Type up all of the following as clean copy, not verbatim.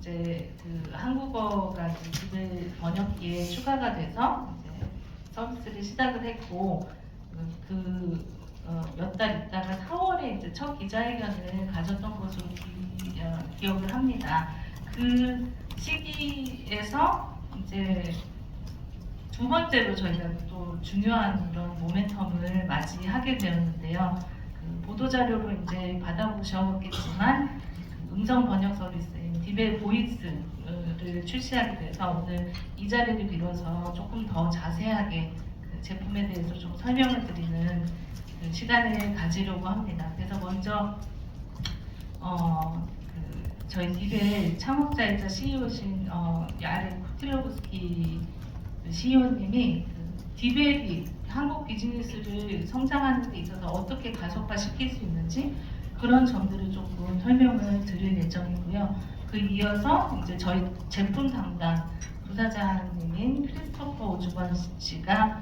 이제 그 한국어가 디벨 번역기에 추가가 돼서 이제 서비스를 시작을 했고 몇 달 있다가 4월에 이제 첫 기자회견을 가졌던 것으로 기억을 합니다. 그 시기에서 이제 두 번째로 저희가 또 중요한 이런 모멘텀을 맞이하게 되었는데요. 그 보도자료로 이제 받아보셨겠지만 음성 번역 서비스인 디벨 보이스를 출시하게 돼서 오늘 이 자리를 빌어서 조금 더 자세하게 그 제품에 대해서 좀 설명을 드리는 그 시간을 가지려고 합니다. 그래서 먼저 저희 디벨 창업자이자 CEO신 야렌 쿠틸로브스키 CEO님이 디벨이 한국 비즈니스를 성장하는 데 있어서 어떻게 가속화시킬 수 있는지 그런 점들을 조금 설명을 드릴 예정이고요. 그 이어서 이제 저희 제품 담당 부사장님인 크리스토퍼 오주건 씨가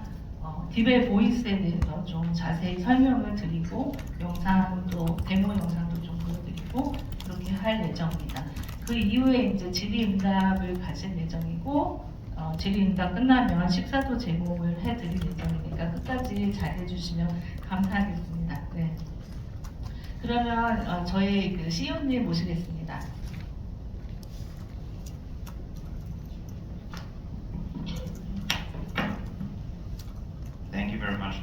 디벨 보이스에 대해서 좀 자세히 설명을 드리고 영상도 데모 영상도 좀 보여드리고 그렇게 할 예정입니다. 그 이후에 이제 질의응답을 가질 예정이고 질의응답 끝나면 식사도 제공을 해드릴 예정이니까 끝까지 잘 해주시면 감사하겠습니다. 네. 그러면 저희 그 CEO님 모시겠습니다. Thank you very much.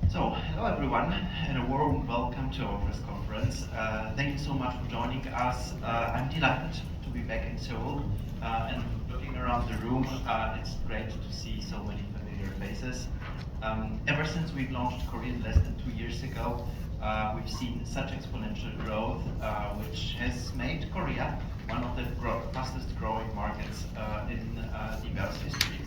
So, hello everyone, and a warm welcome to our press conference. Thank you so much for joining us. I'm delighted to be back in Seoul, and looking around the room, it's great to see so many familiar faces. Ever since we've launched Korean less than 2 years ago, we've seen such exponential growth, which has made Korea one of the fastest growing markets in Divel's history.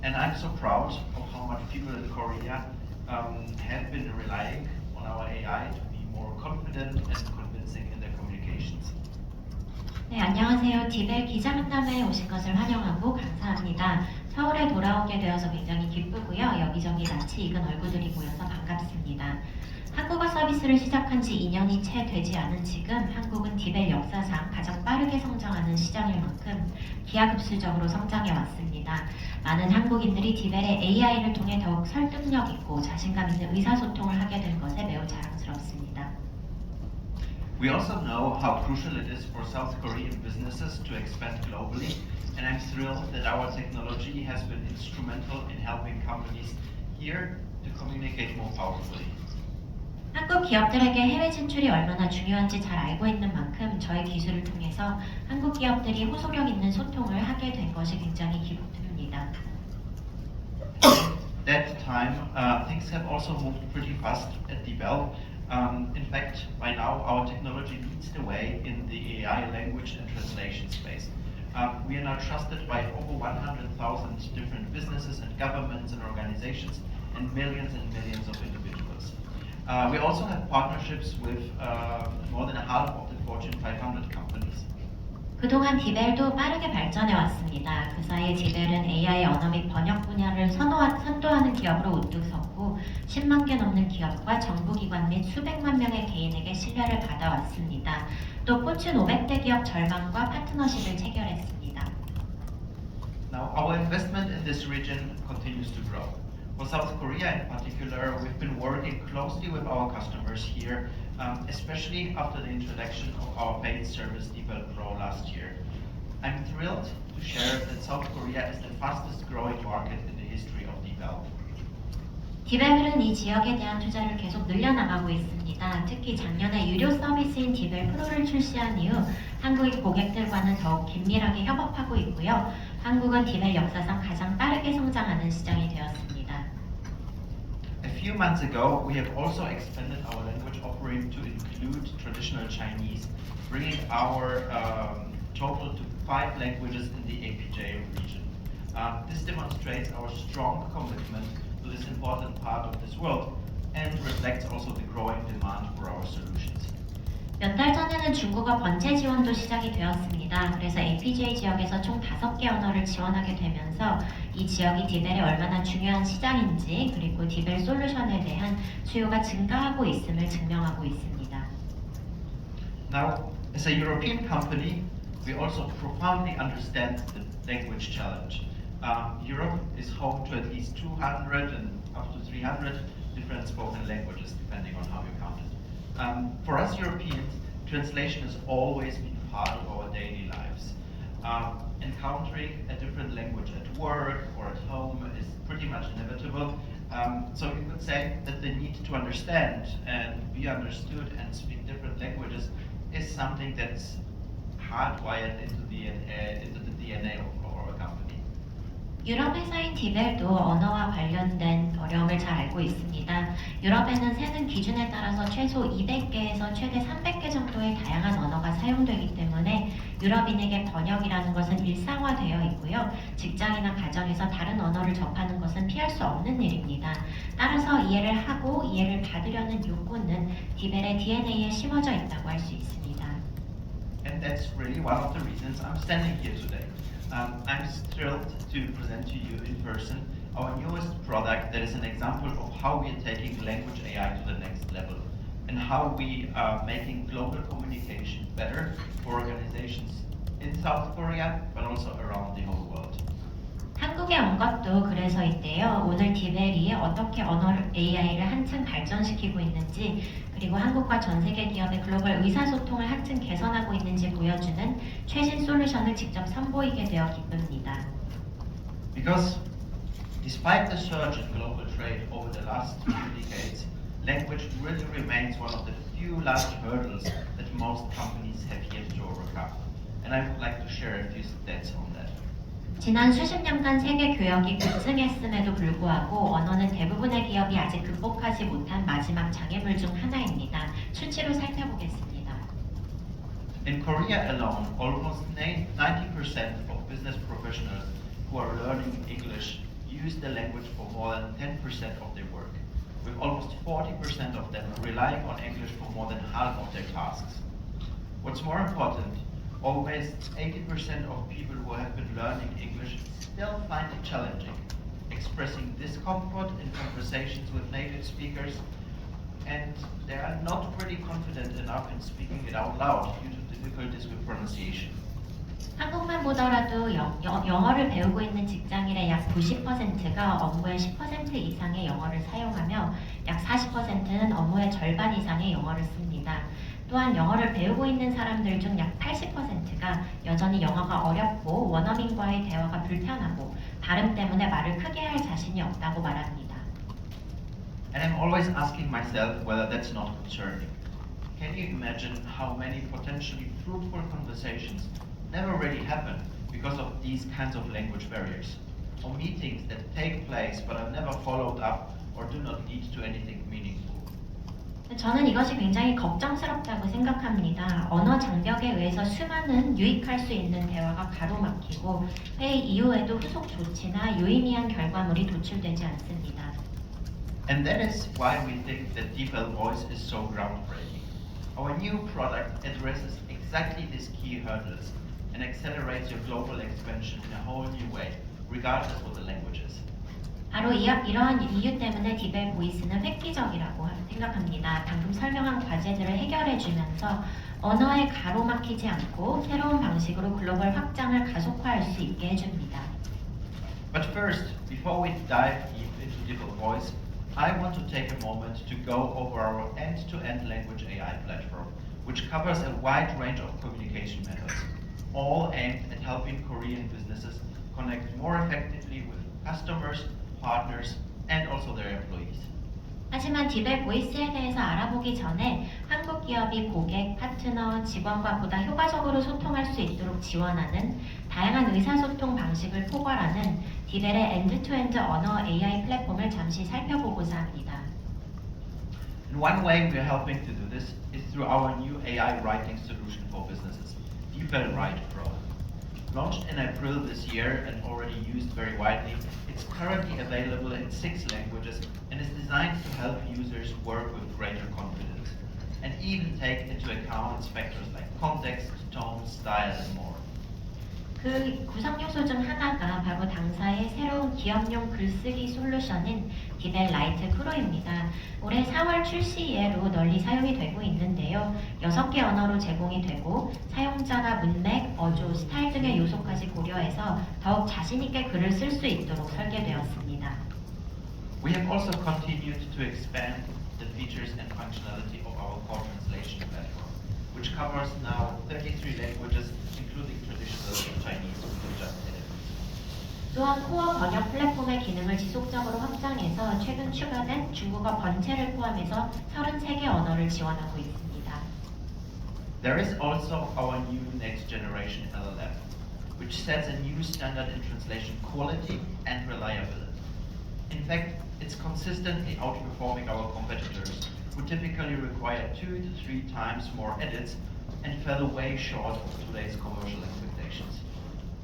And I'm so proud of how much people in Korea have been relying on our AI to be more confident and convincing in their communications. 네, 안녕하세요. 디벨 기자간담회에 오신 것을 환영하고 감사합니다. 서울에 돌아오게 되어서 굉장히 기쁘고요. 여기저기 낯이 익은 얼굴들이 보여서 반갑습니다. 한국어 서비스를 시작한 지 2년이 채 되지 않은 지금 한국은 디벨 역사상 가장 빠르게 성장하는 시장일 만큼 기하급수적으로 성장해 왔습니다. 많은 한국인들이 디벨의 AI를 통해 더욱 설득력 있고 자신감 있는 의사소통을 하게 된 것에 매우 자랑스럽습니다. We also know how crucial it is for South Korean businesses to expand globally, and I'm thrilled that our technology has been instrumental in helping companies here to communicate more powerfully. 한국 기업들에게 해외 진출이 얼마나 중요한지 잘 알고 있는 만큼 저희 기술을 통해서 한국 기업들이 호소력 있는 소통을 하게 된 것이 굉장히 기쁩니다. That time, things have also moved pretty fast at Divel. In fact, by now our technology leads the way in the AI language and translation space. We are now trusted by over 100,000 different businesses and governments and organizations and millions of individuals. We also have partnerships with more than half of the Fortune 500 companies. 그동안 디벨도 빠르게 발전해 왔습니다. 그 사이에 디벨은 AI 언어 및 번역 분야를 선도하는 기업으로 우뚝 섰고 10만 개 넘는 기업과 정부기관 및 수백만 명의 개인에게 신뢰를 받아왔습니다. 또 포춘 500대 기업 절반과 파트너십을 체결했습니다. Now, our investment in this region continues to grow. For South Korea in particular, we've been working closely with our customers here, especially after the introduction of our paid service Divel Pro last year. I'm thrilled to share that South Korea is the fastest growing market in the history of Divel. 디벨은 이 지역에 대한 투자를 계속 늘려나가고 있습니다. 특히 작년에 유료 서비스인 디벨 프로를 출시한 이후 한국의 고객들과는 더욱 긴밀하게 협업하고 있고요. 한국은 디벨 역사상 가장 빠르게 성장하는 시장이 되었습니다. A few months ago, we have also expanded our language offering to include traditional Chinese, bringing our total to 5 languages in the APJ region. This demonstrates our strong commitment to this important part of this world and reflects also the growing demand for our solutions. 몇 달 전에는 중국어 번째 지원도 시작이 되었습니다. 그래서 APJ 지역에서 총 5개 언어를 지원하게 되면서 이 지역이 디벨이 얼마나 중요한 시장인지 그리고 디벨 솔루션에 대한 수요가 증가하고 있음을 증명하고 있습니다. Now, As a European company, we also profoundly understand the language challenge. Europe is home to at least 200 and up to 300 different spoken languages, depending on how you count it. For us Europeans, translation has always been part of our daily lives. Encountering a different language at work or at home is pretty much inevitable. So you could say that the need to understand and be understood and speak different languages is something that's hardwired into the DNA of our company. 유럽 회사인 디벨도 언어와 관련된 어려움을 잘 알고 있습니다. 유럽에는 세는 기준에 따라서 최소 200개에서 최대 300개 정도의 다양한 언어가 사용되기 때문에 유럽인에게 번역이라는 것은 일상화되어 있고요. 직장이나 가정에서 다른 언어를 접하는 것은 피할 수 없는 일입니다. 따라서 이해를 하고 이해를 받으려는 욕구는 디벨의 DNA에 심어져 있다고 할 수 있습니다. And that's really one of the reasons I'm standing here today. I'm thrilled to present to you in person our newest product that is an example of how we are taking language AI to the next level and how we are making global communication better for organizations in South Korea but also around the whole world. 한국에 온 것도 그래서인데요. 오늘 디벨이 어떻게 언어 AI를 한층 발전시키고 있는지 그리고 한국과 전 세계 기업의 글로벌 의사소통을 한층 개선하고 있는지 보여주는 최신 솔루션을 직접 선보이게 되어 기쁩니다. Because despite the surge in global trade over the last few decades, language really remains one of the few large hurdles that most companies have yet to overcome. And I would like to share a few stats on that. 지난 수십 년간 세계 교역이 급증했음에도 불구하고 언어는 대부분의 기업이 아직 극복하지 못한 마지막 장애물 중 하나입니다. 수치로 살펴보겠습니다. In Korea alone, almost 90% of business professionals who are learning English use the language for more than 10% of their work, with almost 40% of them relying on English for more than half of their tasks. What's more important, almost 80% of people who have been learning English still find it challenging, expressing discomfort in conversations with native speakers, and they are not really confident enough in speaking it out loud due to difficulties with pronunciation. 한국만 보더라도 영어를 배우고 있는 직장인의 약 90%가 업무의 10% 이상의 영어를 사용하며 약 40%는 업무의 절반 이상의 영어를 씁니다. 또한 영어를 배우고 있는 사람들 중 약 80%가 여전히 영어가 어렵고 원어민과의 대화가 불편하고 발음 때문에 말을 크게 할 자신이 없다고 말합니다. And I'm always asking myself whether that's not concerning. Can you imagine how many potentially fruitful conversations never really happen because of these kinds of language barriers? Or meetings that take place but are never followed up or do not lead to anything meaningful? 저는 이것이 굉장히 걱정스럽다고 생각합니다. 언어 장벽에 의해서 수많은 유익할 수 있는 대화가 가로막히고 회의 이후에도 후속 조치나 유의미한 결과물이 도출되지 않습니다. And that is why we think that DeepL Voice is so groundbreaking. Our new product addresses exactly these key hurdles and accelerates your global expansion in a whole new way, regardless of the languages. 바로 이러한 이유 때문에 디벨 보이스는 획기적이라고 생각합니다. 방금 설명한 과제들을 해결해주면서 언어에 가로막히지 않고 새로운 방식으로 글로벌 확장을 가속화할 수 있게 해줍니다. But first, before we dive deep into DeepL Voice, I want to take a moment to go over our end-to-end language AI platform, which covers a wide range of communication methods, all aimed at helping Korean businesses connect more effectively with customers, partners, and also their employees. 하지만 디벨 보이스에 대해서 알아보기 전에 한국 기업이 고객, 파트너, 직원과 보다 효과적으로 소통할 수 있도록 지원하는 다양한 의사소통 방식을 포괄하는 디벨의 엔드-투-엔드 언어 AI 플랫폼을 잠시 살펴보고자 합니다. And one way we are helping to do this is through our new AI writing solution for businesses, DeepL Write Pro. Launched in April this year and already used very widely, it's currently available in 6 languages and is designed to help users work with greater confidence and even take into account factors like context, tone, style, and more. 그 구성 요소 중 하나가 바로 당사의 새로운 기업용 글쓰기 솔루션인 디벨 라이트 프로입니다. 올해 4월 출시 이래로 널리 사용이 되고 있는데요. 6개 언어로 제공이 되고 사용자가 문맥, 어조, 스타일 등의 요소까지 고려해서 더욱 자신 있게 글을 쓸 수 있도록 설계되었습니다. We have also continued to expand the features and functionality of our core translation platform, which covers now 33 languages, including traditional Chinese, which we just added. 또한 코어 번역 플랫폼의 기능을 지속적으로 확장해서 최근 추가된 중국어 번체를 포함해서 33개 언어를 지원하고 있습니다. There is also our new next generation LLM, which sets a new standard in translation quality and reliability. In fact, it's consistently outperforming our competitors, who typically require 2 to 3 times more edits and fell way short of today's commercial expectations.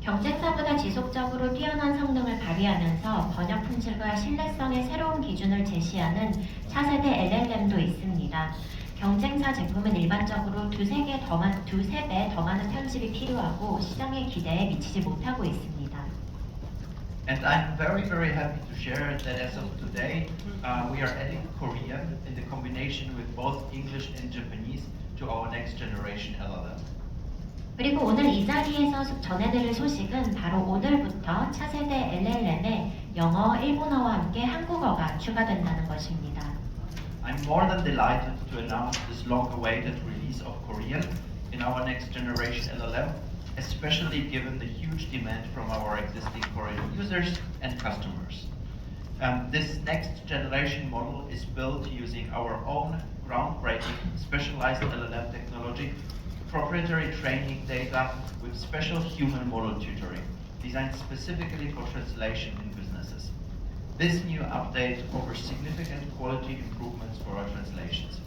경쟁사보다 지속적으로 뛰어난 성능을 발휘하면서 번역 품질과 신뢰성의 새로운 기준을 제시하는 차세대 LLM도 있습니다. 경쟁사 제품은 일반적으로 두세 배 더 많은 편집이 필요하고 시장의 기대에 미치지 못하고 있습니다. And I'm very happy to share that as of today, we are adding Korean in the combination with both English and Japanese to our next generation LLM. 그리고 오늘 이 자리에서 전해드릴 소식은 바로 오늘부터 차세대 LLM에 영어, 일본어와 함께 한국어가 추가된다는 것입니다. I'm more than delighted to announce this long-awaited release of Korean in our next generation LLM, especially given the huge demand from our existing Korean users and customers. This next generation model is built using our own groundbreaking specialized LLM technology, proprietary training data with special human model tutoring, designed specifically for translation in businesses. This new update offers significant quality improvements for our translations.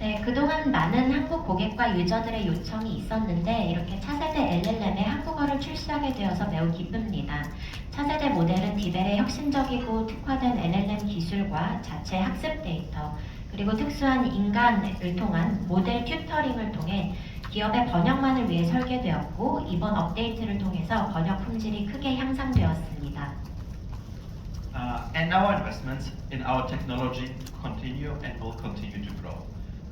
네, 그동안 많은 한국 고객과 유저들의 요청이 있었는데 이렇게 차세대 LLM의 한국어를 출시하게 되어서 매우 기쁩니다. 차세대 모델은 디벨의 혁신적이고 특화된 LLM 기술과 자체 학습 데이터, 그리고 특수한 인간을 통한 모델 튜터링을 통해 기업의 번역만을 위해 설계되었고 이번 업데이트를 통해서 번역 품질이 크게 향상되었습니다. And our investments in our technology continue and will continue to grow.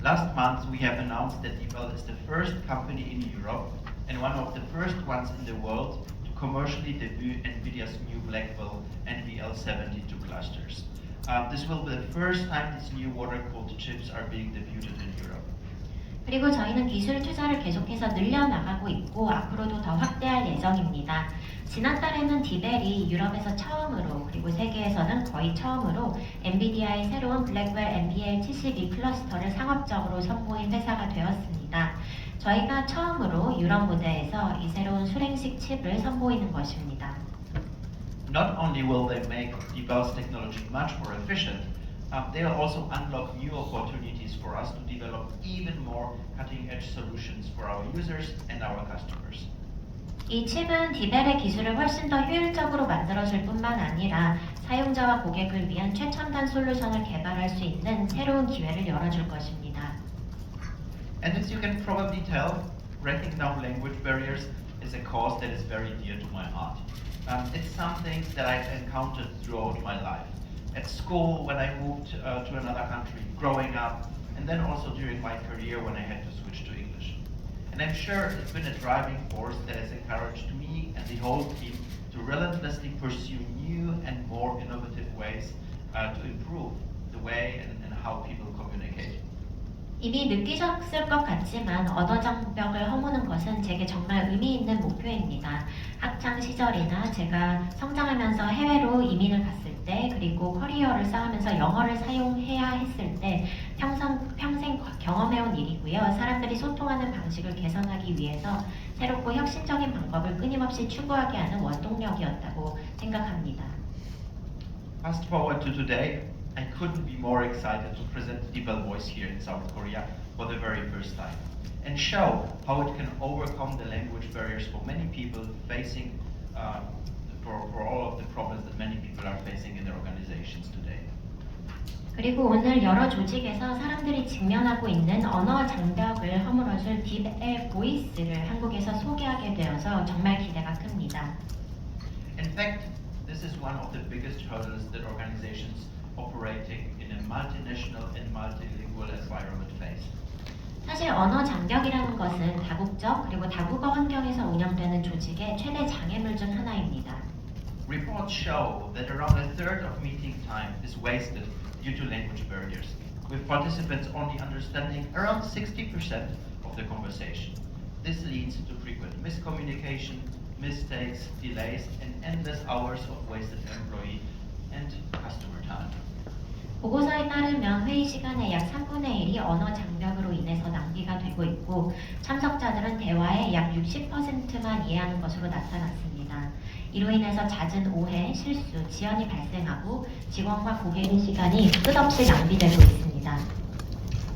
Last month, we have announced that DeepL is the first company in Europe and one of the first ones in the world to commercially debut NVIDIA's new Blackwell NVL72 clusters. This will be the first time these new water-cooled chips are being debuted in Europe. 그리고 저희는 기술 투자를 계속해서 늘려나가고 있고 앞으로도 더 확대할 예정입니다. 지난달에는 디벨이 유럽에서 처음으로 그리고 세계에서는 거의 처음으로 엔비디아의 새로운 블랙웰 NVL72 클러스터를 상업적으로 선보인 회사가 되었습니다. 저희가 처음으로 유럽 무대에서 이 새로운 수랭식 칩을 선보이는 것입니다. Not only will they make DeepL's technology much more efficient, they'll also unlock new opportunities for us to develop even more cutting-edge solutions for our users and our customers. 이 칩은 디벨의 기술을 훨씬 더 효율적으로 만들어줄 뿐만 아니라 사용자와 고객을 위한 최첨단 솔루션을 개발할 수 있는 새로운 기회를 열어줄 것입니다. And as you can probably tell, breaking down language barriers is a cause that is very dear to my heart. It's something that I've encountered throughout my life. At school, when I moved to another country, growing up, and then also during my career when I had to switch to English. And I'm sure it's been a driving force that has encouraged me and the whole team to relentlessly pursue new and more innovative ways to improve the way and how people communicate. 이미 느끼셨을 것 같지만 언어 장벽을 허무는 것은 제게 정말 의미 있는 목표입니다. 학창 시절이나 제가 성장하면서 해외로 이민을 갔을 때 그리고 커리어를 쌓으면서 영어를 사용해야 했을 때 평생 경험해온 일이고요. 사람들이 소통하는 방식을 개선하기 위해서 새롭고 혁신적인 방법을 끊임없이 추구하게 하는 원동력이었다고 생각합니다. Fast forward to today, I couldn't be more excited to present DeepL Voice here in South Korea for the very first time and show how it can overcome the language barriers for many people facing for all of the problems that many people are facing in their organizations today. 그리고 오늘 여러 조직에서 사람들이 직면하고 있는 언어 장벽을 허물어줄 딥의 보이스를 한국에서 소개하게 되어서 정말 기대가 큽니다. In fact, this is one of the biggest hurdles that organizations operating in a multinational and multilingual environment face. 사실 언어 장벽이라는 것은 다국적 그리고 다국어 환경에서 운영되는 조직의 최대 장애물 중 하나입니다. Reports show that around a third of meeting time is wasted due to language barriers, with participants only understanding around 60% of the conversation. This leads to frequent miscommunication, mistakes, delays, and endless hours of wasted employee and customer time. 보고서에 따르면 회의 시간의 약 3분의 1이 언어 장벽으로 인해서 낭비가 되고 있고 참석자들은 대화의 약 60%만 이해하는 것으로 나타났습니다. 이로 인해서 잦은 오해, 실수, 지연이 발생하고 직원과 고객의 시간이 끝없이 낭비되고 있습니다.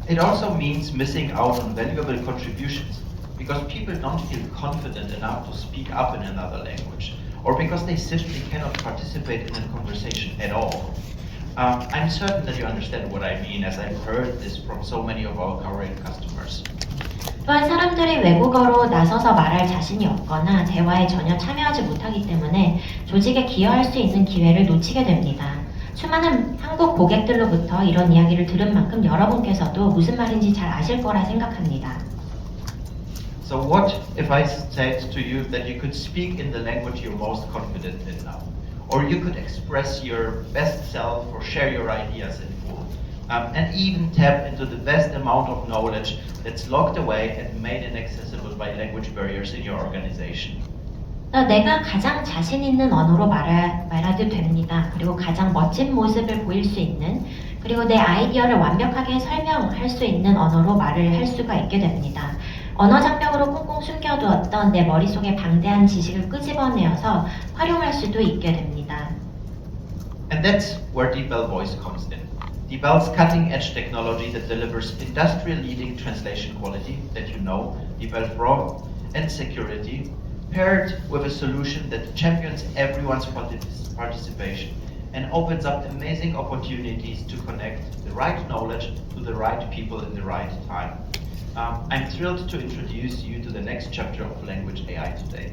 It also means missing out on valuable contributions because people don't feel confident enough to speak up in another language or because they simply cannot participate in a conversation at all. I'm certain that you understand what I mean as I've heard this from so many of our current customers. 또한 사람들이 외국어로 나서서 말할 자신이 없거나 대화에 전혀 참여하지 못하기 때문에 조직에 기여할 수 있는 기회를 놓치게 됩니다. 수많은 한국 고객들로부터 이런 이야기를 들은 만큼 여러분께서도 무슨 말인지 잘 아실 거라 생각합니다. So what if I said to you that you could speak in the language you're most confident in now? Or you could express your best self or share your ideas in full, and even tap into the vast amount of knowledge that's locked away and made inaccessible by language barriers in your organization. 내가 가장 자신 있는 언어로 말해도 됩니다. 그리고 가장 멋진 모습을 보일 수 있는 그리고 내 아이디어를 완벽하게 설명할 수 있는 언어로 말을 할 수가 있게 됩니다. 언어 장벽으로 꽁꽁 숨겨두었던 내 머릿속의 방대한 지식을 끄집어내어서 활용할 수도 있게 됩니다. And that's where DeepL Voice comes in. DeepL's cutting-edge technology that delivers industry-leading translation quality that you know, DeepL Pro, and security, paired with a solution that champions everyone's participation and opens up amazing opportunities to connect the right knowledge to the right people in the right time. I'm thrilled to introduce you to the next chapter of Language AI today.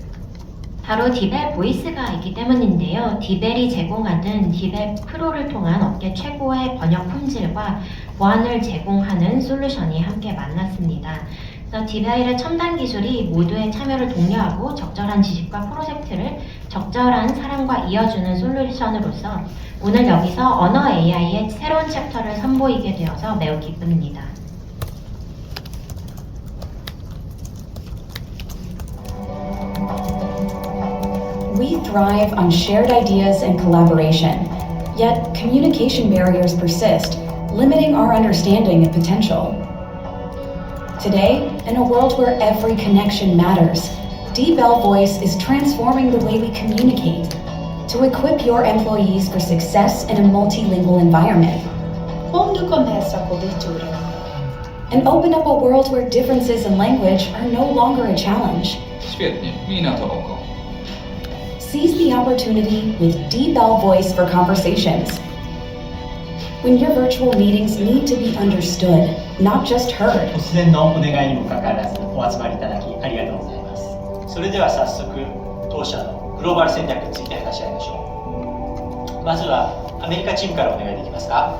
바로 디벨 보이스가 있기 때문인데요. 디벨이 제공하는 디벨 프로를 통한 업계 최고의 번역 품질과 보안을 제공하는 솔루션이 함께 만났습니다. 그래서 디벨의 첨단 기술이 모두의 참여를 독려하고 적절한 지식과 프로젝트를 적절한 사람과 이어주는 솔루션으로서 오늘 여기서 언어 AI의 새로운 챕터를 선보이게 되어서 매우 기쁩니다. We thrive on shared ideas and collaboration, yet communication barriers persist, limiting our understanding and potential. Today, in a world where every connection matters, DeepL Voice is transforming the way we communicate to equip your employees for success in a multilingual environment. Forme de commerce à cobertura. And open up a world where differences in language are no longer a challenge. Świetnie, mi na to oko. Seize the opportunity with DeepL Voice for Conversations. When your virtual meetings need to be understood, not just heard. 突然のお願いにもかかわらずお集まりいただきありがとうございます。それでは早速当社のグローバル戦略について話し合いましょう。まずはアメリカチームからお願いできますか。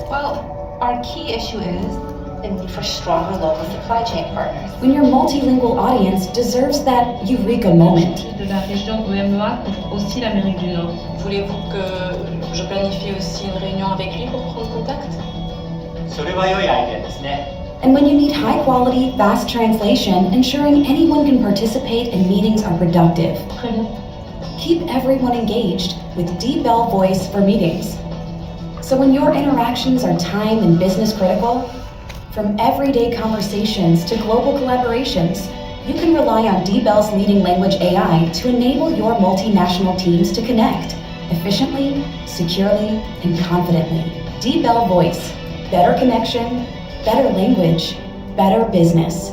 Well, our key issue is the need for stronger local supply chain partners. When your multilingual audience deserves that eureka moment. De la région EMEA, aussi l'Amérique du Nord. Voulez-vous que je planifie aussi une réunion avec lui pour prendre contact? それは良いアイデアですね。 And when you need high quality, fast translation, ensuring anyone can participate and meetings are productive. Très bien. Keep everyone engaged with DeepL Voice for meetings. So when your interactions are time and business critical, from everyday conversations to global collaborations, you can rely on DeepL's leading language AI to enable your multinational teams to connect efficiently, securely, and confidently. DeepL Voice. Better connection, better language, better business.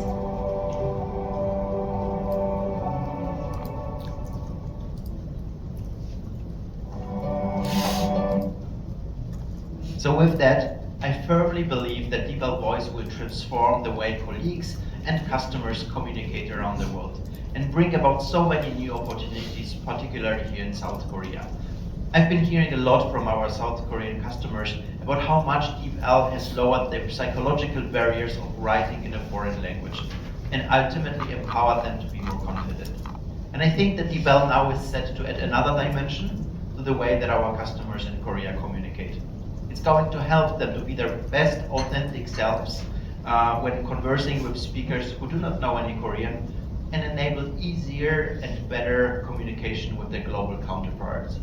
So So with that, I firmly believe that DeepL Voice will transform the way colleagues and customers communicate around the world and bring about so many new opportunities, particularly here in South Korea. I've been hearing a lot from our South Korean customers about how much DeepL has lowered their psychological barriers of writing in a foreign language and ultimately empowered them to be more confident. And I think that DeepL now is set to add another dimension to the way that our customers in Korea communicate. It's going to help them to be their best authentic selves when conversing with speakers who do not know any Korean, and enable easier and better communication with their global counterparts.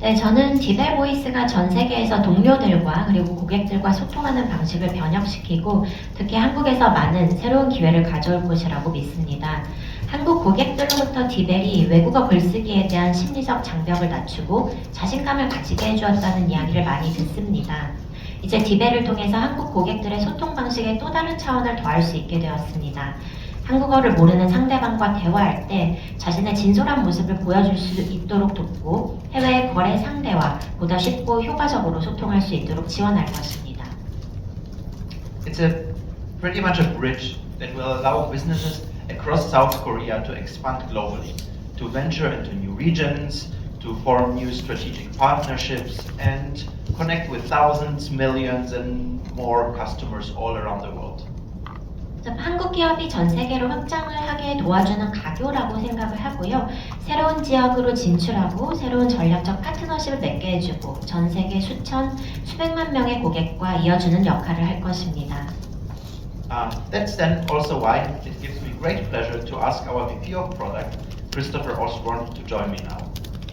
네, 저는 디벨 보이스가 전 세계에서 동료들과 그리고 고객들과 소통하는 방식을 변혁시키고 특히 한국에서 많은 새로운 기회를 가져올 것이라고 믿습니다. 한국 고객들로부터 디벨이 외국어 글쓰기에 대한 심리적 장벽을 낮추고 자신감을 가지게 해주었다는 이야기를 많이 듣습니다. 이제 디벨을 통해서 한국 고객들의 소통 방식에 또 다른 차원을 더할 수 있게 되었습니다. 한국어를 모르는 상대방과 대화할 때 자신의 진솔한 모습을 보여줄 수 있도록 돕고 해외 거래 상대와 보다 쉽고 효과적으로 소통할 수 있도록 지원할 것입니다. It's pretty much a bridge that will allow businesses across South Korea to expand globally, to venture into new regions, to form new strategic partnerships, and connect with thousands, millions, and more customers all around the world. 한국 기업이 전 세계로 확장을 하게 도와주는 가교라고 생각을 하고요. 새로운 지역으로 진출하고 새로운 전략적 파트너십을 맺게 해주고 전 세계 수백만 명의 고객과 이어주는 역할을 할 것입니다. That's then also why it gives me great pleasure to ask our VP of Product, Christopher Osborne, to join me now.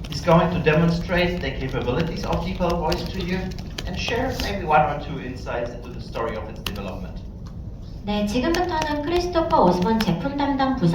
He's going to demonstrate the capabilities of DeepL Voice to you and share maybe one or two insights into the story of its development. 네, 지금부터는 크리스토퍼 오스본 제품 담당 부사